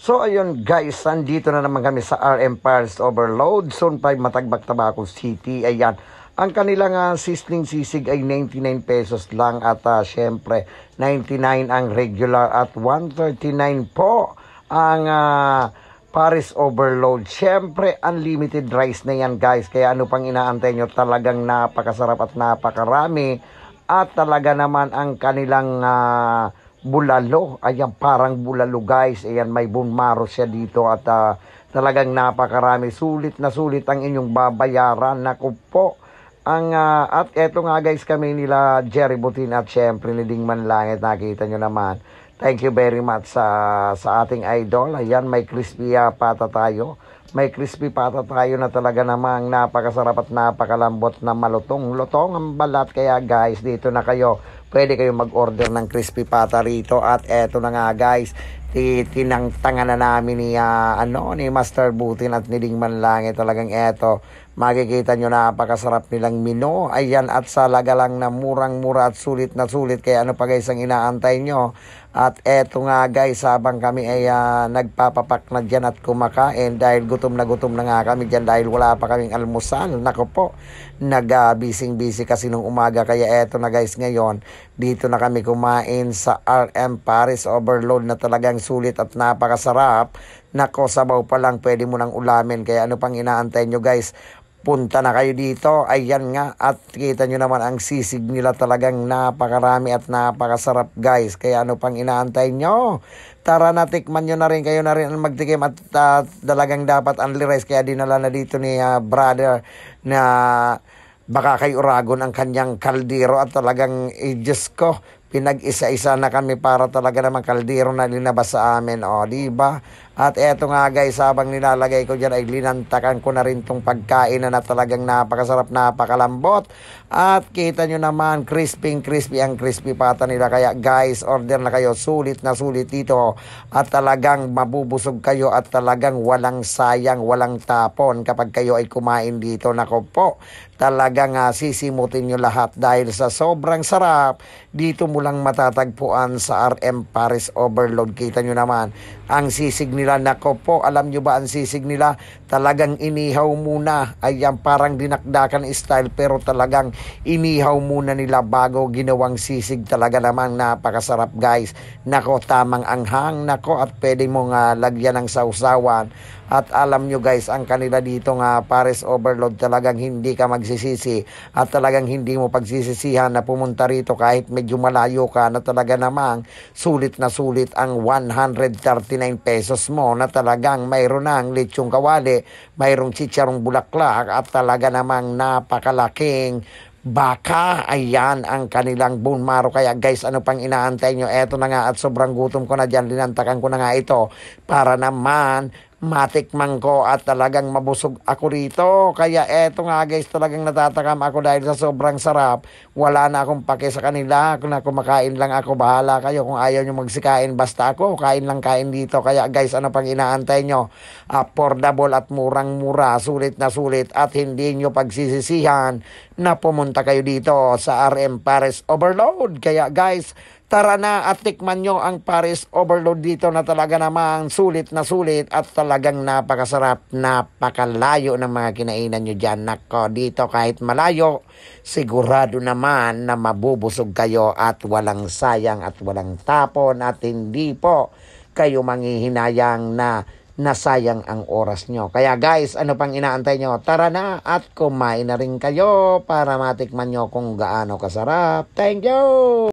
So ayun guys, nandito na naman kami sa RM Paris Overload, Zone 5, Matagbag, Tabaco City. Ayan, ang kanilang sizzling sisig ay 99 pesos lang at syempre 99 ang regular at 139 po ang Paris Overload. Syempre unlimited rice na yan guys, kaya ano pang inaantay nyo, talagang napakasarap at napakarami. At talaga naman ang kanilang bulalo, ayan, parang bulalo guys, ayan, may bunmaro siya dito at talagang napakarami, sulit na sulit ang inyong babayaran. Naku po, at eto nga guys, kami nila Jerry Butin at syempre ni Dingman Langit, nakita nyo naman, thank you very much sa ating idol. Ayan, may crispy pata tayo, may crispy pata tayo na talaga namang napakasarap at napakalambot na malutong-lutong ang balat. Kaya guys, dito na kayo, pwede kayong mag-order ng crispy pata rito. At eto na nga guys, tinangtangan na namin ni Master Butin at ni Dingman Langit. Talagang eto, makikita nyo, napakasarap nilang menu. Ayan, at salaga lang na murang-mura at sulit na sulit. Kaya ano pa guys ang inaantay nyo? At eto nga guys, habang kami ay nagpapapak na dyan at kumakain, dahil gutom na nga kami dyan dahil wala pa kaming almusal. Nako po, busy kasi nung umaga. Kaya eto na guys, ngayon dito na kami kumain sa RM Paris Overload na talagang sulit at napakasarap. Nako, sabaw pa lang pwede mo nang ulamin. Kaya ano pang inaantay nyo guys? Punta na kayo dito. Ayan nga, at kita nyo naman ang sisig nila, talagang napakarami at napakasarap guys. Kaya ano pang inaantay nyo? Tara na, tikman nyo na rin, kayo na rin ang magtikim. At talagang dapat only rice, kaya dinala na dito ni brother na baka kay Uragon ang kanyang kaldero. At talagang Diyos ko, pinag-isa-isa na kami para talaga naman kaldero na linabas sa amin, o diba? At eto nga guys, habang nilalagay ko dyan ay linantakan ko na rin tong pagkain na talagang napakasarap, napakalambot. At kita nyo naman, crispy ang crispy pata nila. Kaya guys, order na kayo, sulit na sulit dito. At talagang mabubusog kayo at talagang walang sayang, walang tapon kapag kayo ay kumain dito. Nako po, talagang sisimutin nyo lahat dahil sa sobrang sarap. Dito mo lang matatagpuan sa RM Paris Overload. Kita nyo naman ang sisig nila. Nako po, alam nyo ba ang sisig nila? Talagang inihaw muna. Ayan, parang dinakdakan style, pero talagang inihaw muna nila bago ginawang sisig. Talaga namang napakasarap guys. Nako, tamang anghang. Nako, at pwede mong lagyan ng sausawan. At alam nyo guys, ang kanila dito Paris Overload, talagang hindi ka magsisisi at talagang hindi mo pagsisisihan na pumunta rito kahit medyo malayo ka, na talaga namang sulit na sulit ang 139 pesos mo, na talagang mayroon ng lechong kawali, mayroong chicharong bulaklak at talaga namang napakalaking baka. Ayan ang kanilang bone marrow. Kaya guys, ano pang inaantay nyo? Eto na nga, at sobrang gutom ko na dyan, linantakan ko na nga ito para naman matikman ko at talagang mabusog ako rito. Kaya eto nga guys, talagang natatakam ako dahil sa sobrang sarap. Wala na akong pake sa kanila, kung kumakain lang ako, bahala kayo. Kung ayaw nyo magsikain, basta ako kain lang kain dito. Kaya guys, ano pang inaantay nyo? Affordable at murang-mura, sulit na sulit, at hindi nyo pagsisisihan na pumunta kayo dito sa RM Paris Overload. Kaya guys, tara na at tikman nyo ang Paris Overload dito, na talaga namang sulit na sulit at talagang napakasarap, napakalayo ng mga kinainan nyo dyan. Nako, dito kahit malayo, sigurado naman na mabubusog kayo at walang sayang at walang tapon, at hindi po kayo manghihinayang na nasayang ang oras nyo. Kaya guys, ano pang inaantay nyo? Tara na at kumain na rin kayo para matikman nyo kung gaano kasarap. Thank you!